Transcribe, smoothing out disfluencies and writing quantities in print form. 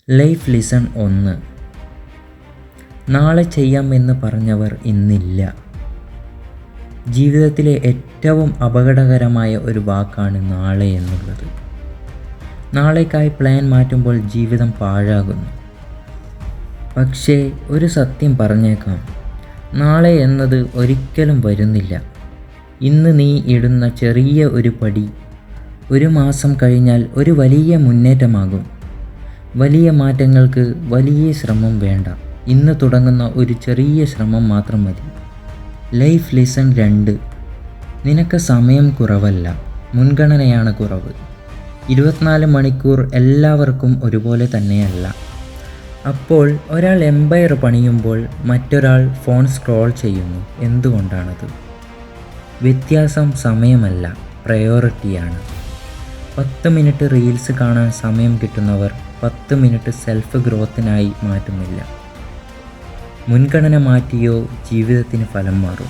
Life lesson 1. നാളെ ചെയ്യാമെന്ന് പറഞ്ഞവർ ഇന്നില്ല. ജീവിതത്തിലെ ഏറ്റവും അപകടകരമായ ഒരു വാക്കാണ് നാളെ എന്നുള്ളത്. നാളേക്കായി പ്ലാൻ മാറ്റുമ്പോൾ ജീവിതം പാഴാകുന്നു. പക്ഷേ ഒരു സത്യം പറഞ്ഞേക്കാം, നാളെ എന്നത് ഒരിക്കലും വരുന്നില്ല. ഇന്ന് നീ ഇടുന്ന ചെറിയ ഒരു പടി ഒരു മാസം കഴിഞ്ഞാൽ ഒരു വലിയ മുന്നേറ്റമാകും. വലിയ മാറ്റങ്ങൾക്ക് വലിയ ശ്രമം വേണ്ട. ഇന്ന് തുടങ്ങുന്ന ഒരു ചെറിയ ശ്രമം മാത്രം മതി. Life lesson 2. നിനക്ക് സമയം കുറവല്ല, മുൻഗണനയാണ് കുറവ്. 24 മണിക്കൂർ എല്ലാവർക്കും ഒരുപോലെ തന്നെയല്ല. അപ്പോൾ ഒരാൾ എംപയർ പണിയുമ്പോൾ മറ്റൊരാൾ ഫോൺ സ്ക്രോൾ ചെയ്യുന്നു. എന്തുകൊണ്ടാണത്? വ്യത്യാസം സമയമല്ല, പ്രയോറിറ്റിയാണ്. 10 മിനിറ്റ് റീൽസ് കാണാൻ സമയം കിട്ടുന്നവർ 10 മിനിറ്റ് സെൽഫ് ഗ്രോത്തിനായി മാറ്റുന്നില്ല. മുൻഗണന മാറ്റിയോ ജീവിതത്തിന് ഫലം മാറും.